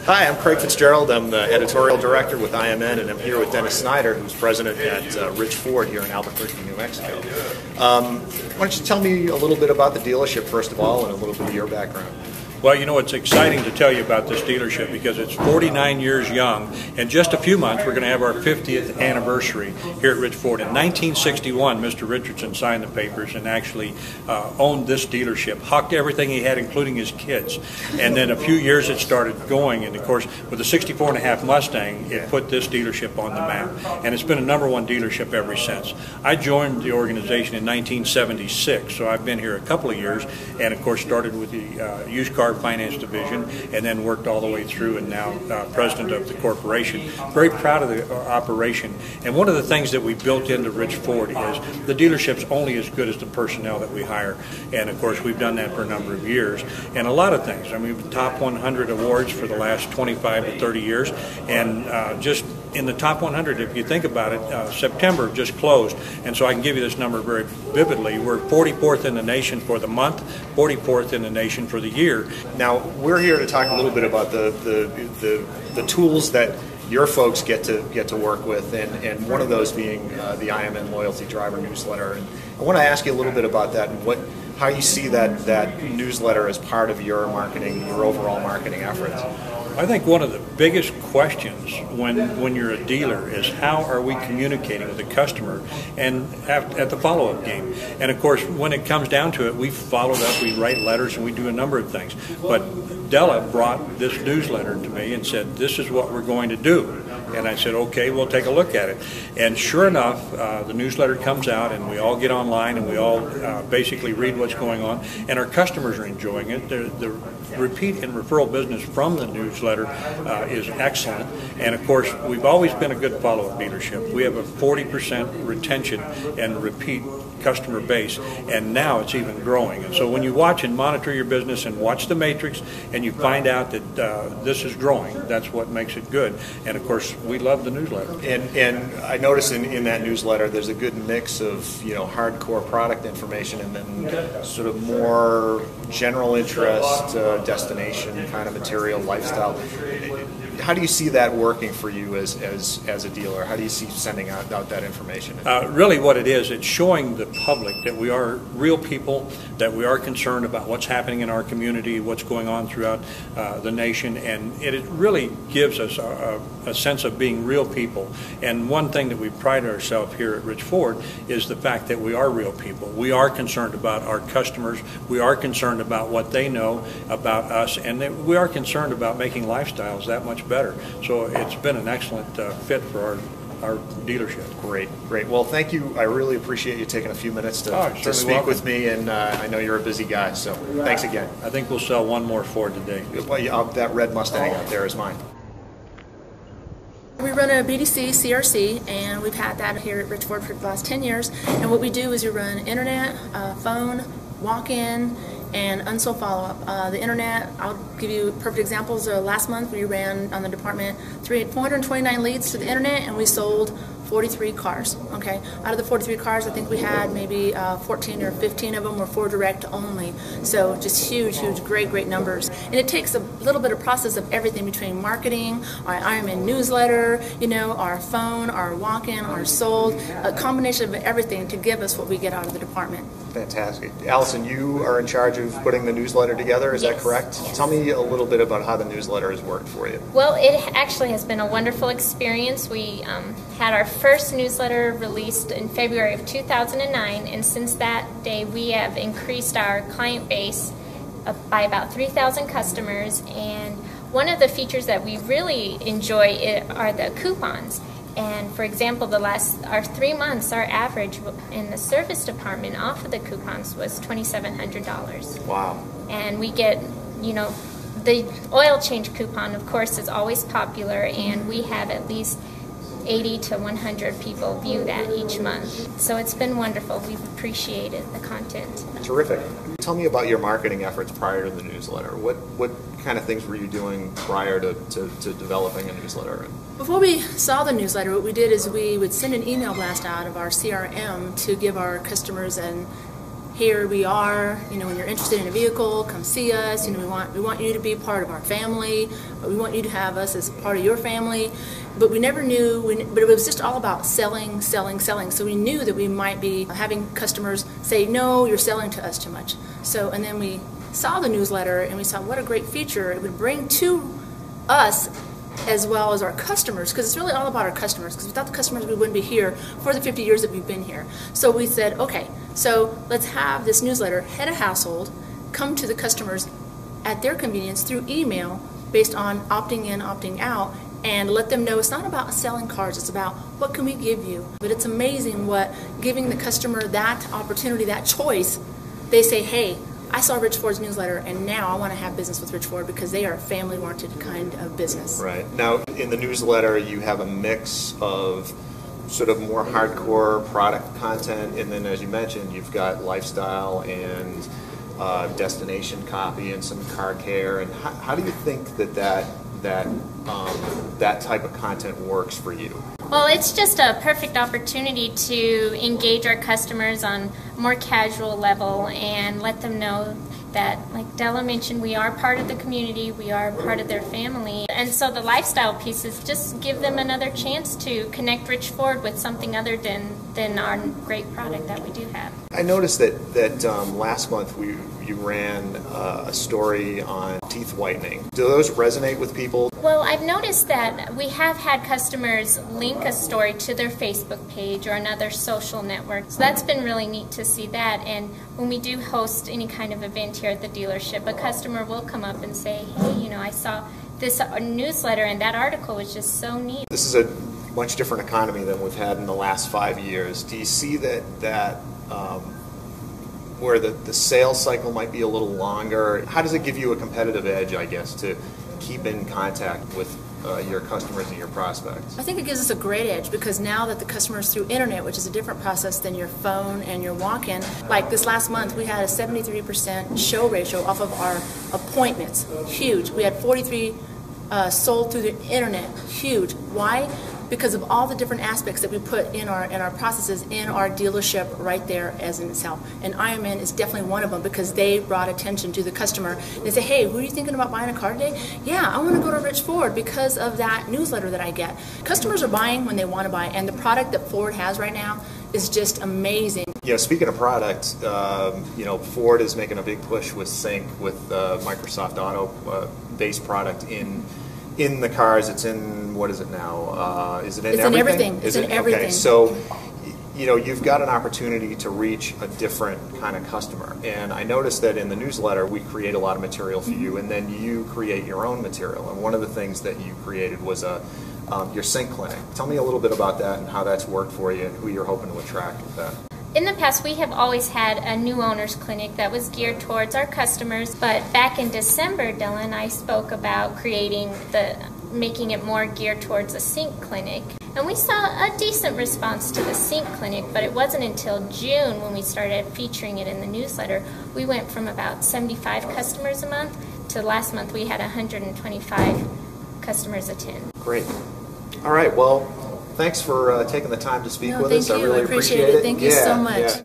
Hi, I'm Craig Fitzgerald. I'm the editorial director with IMN, and I'm here with Dennis Snyder, who's president at Rich Ford here in Albuquerque, New Mexico. Why don't you tell me a little bit about the dealership, first of all, and a little bit of your background? Well, you know, it's exciting to tell you about this dealership because it's 49 years young. In just a few months, we're going to have our 50th anniversary here at Rich Ford. In 1961, Mr. Richardson signed the papers and actually owned this dealership, hocked everything he had, including his kids. And then a few years it started going, and of course, with the 64.5 Mustang, it put this dealership on the map. And it's been a #1 dealership ever since. I joined the organization in 1976, so I've been here a couple of years, and of course started with the used car finance division and then worked all the way through, and now president of the corporation. Very proud of the operation. And one of the things that we built into Rich Ford is the dealership's only as good as the personnel that we hire. And of course we've done that for a number of years. And a lot of things. I mean, top 100 awards for the last 25 to 30 years. And just in the top 100, if you think about it, September just closed, and so I can give you this number very vividly. We're 44th in the nation for the month, 44th in the nation for the year. Now, we're here to talk a little bit about the tools that your folks get to work with, and one of those being the IMN Loyalty Driver newsletter. And I want to ask you a little bit about that and how you see that newsletter as part of your marketing, your overall marketing efforts. I think one of the biggest questions when you're a dealer is how are we communicating with the customer and at the follow-up game. And of course, when it comes down to it, we followed up, we write letters, and we do a number of things. But Della brought this newsletter to me and said, this is what we're going to do. And I said, okay, we'll take a look at it. And sure enough, the newsletter comes out, and we all get online, and we all basically read what's going on. And our customers are enjoying it. The repeat and referral business from the newsletter is excellent. And of course, we've always been a good follow-up dealership. We have a 40% retention and repeat customer base, and now it's even growing. And so when you watch and monitor your business and watch the matrix and you find out that this is growing, that's what makes it good. And of course, we love the newsletter. And I notice in that newsletter there's a good mix of, you know, hardcore product information and then sort of more general interest, destination kind of material, lifestyle. How do you see that working for you as a dealer? How do you see sending out that information? Really what it is, it's showing the public that we are real people, that we are concerned about what's happening in our community, what's going on throughout the nation, and it really gives us a sense of being real people. And one thing that we pride ourselves here at Rich Ford is the fact that we are real people. We are concerned about our customers, we are concerned about what they know about us, and that we are concerned about making lifestyles that much better. So it's been an excellent fit for our dealership. Great. Well, thank you. I really appreciate you taking a few minutes to speak with me, and I know you're a busy guy, so thanks again. I think we'll sell one more Ford today. Well, that red Mustang out there is mine. We run a BDC CRC, and we've had that here at Rich Ford for the last 10 years. And what we do is we run internet, phone, walk-in, and unsold follow-up. The internet, I'll give you perfect examples. Last month we ran on the department 429 leads to the internet, and we sold 43 cars. Okay, out of the 43 cars, I think we had maybe 14 or 15 of them were Ford Direct only. So just huge, great numbers. And it takes a little bit of process of everything between marketing, our IMN newsletter, you know, our phone, our walk-in, our sold, a combination of everything to give us what we get out of the department. Fantastic. Allison, you are in charge of putting the newsletter together, is that correct? Tell me a little bit about how the newsletter has worked for you. Well, it actually has been a wonderful experience. We had our first newsletter released in February of 2009, and since that day we have increased our client base by about 3,000 customers, and one of the features that we really enjoy are the coupons. And for example, our 3 months, our average in the service department off of the coupons was $2,700. Wow. And we get, you know, the oil change coupon, of course, is always popular, and we have at least 80 to 100 people view that each month. So it's been wonderful. We've appreciated the content. Terrific. Tell me about your marketing efforts prior to the newsletter. What kind of things were you doing prior to developing a newsletter? Before we saw the newsletter, what we did is we would send an email blast out of our CRM to give our customers an here we are, you know, when you're interested in a vehicle, come see us. You know, we want you to be part of our family. We want you to have us as part of your family. But we never knew, but it was just all about selling, selling, selling. So we knew that we might be having customers say, no, you're selling to us too much. So, and then we saw the newsletter and we saw what a great feature it would bring to us as well as our customers, because it's really all about our customers, because without the customers we wouldn't be here for the 50 years that we've been here. So we said, okay, so let's have this newsletter, head of household, come to the customers at their convenience through email based on opting in, opting out, and let them know it's not about selling cars, it's about what can we give you. But it's amazing what giving the customer that opportunity, that choice, they say, hey, I saw Rich Ford's newsletter, and now I want to have business with Rich Ford because they are a family-oriented kind of business. Right. Now, in the newsletter, you have a mix of sort of more hardcore product content, and then, as you mentioned, you've got lifestyle and destination copy and some car care. And how do you think that type of content works for you? Well, it's just a perfect opportunity to engage our customers on a more casual level and let them know that, like Della mentioned, we are part of the community, we are part of their family. And so the lifestyle pieces just give them another chance to connect Rich Ford with something other than our great product that we do have. I noticed that last month you ran a story on teeth whitening. Do those resonate with people? Well, I've noticed that we have had customers link a story to their Facebook page or another social network. So that's been really neat to see that. And when we do host any kind of event here at the dealership, a customer will come up and say, hey, you know, I saw this newsletter and that article was just so neat. This is a much different economy than we've had in the last 5 years. Do you see that where the sales cycle might be a little longer? How does it give you a competitive edge, I guess, to keep in contact with your customers and your prospects? I think it gives us a great edge because now that the customers through internet, which is a different process than your phone and your walk-in, like this last month we had a 73% show ratio off of our appointments. Huge. We had 43 sold through the internet. Huge. Why? Because of all the different aspects that we put in our processes in our dealership right there as in itself. And Ironman is definitely one of them because they brought attention to the customer. They say, hey, who are you thinking about buying a car today? Yeah, I want to go to Rich Ford because of that newsletter that I get. Customers are buying when they want to buy, and the product that Ford has right now is just amazing. You know, speaking of product, you know, Ford is making a big push with Sync, with Microsoft Auto based product in the cars. It's in, what is it now? Is it in everything? It's in everything. Okay, so, you know, you've got an opportunity to reach a different kind of customer. And I noticed that in the newsletter, we create a lot of material for you, and then you create your own material. And one of the things that you created was your Sync clinic. Tell me a little bit about that and how that's worked for you and who you're hoping to attract with that. In the past, we have always had a new owners clinic that was geared towards our customers, but back in December, Della and I spoke about making it more geared towards a Sync clinic. And we saw a decent response to the Sync clinic, but it wasn't until June when we started featuring it in the newsletter. We went from about 75 customers a month to last month we had 125 customers attend. Great. All right, well, thanks for taking the time to speak with us. Thank you. I really appreciate it. Thank you so much. Yeah.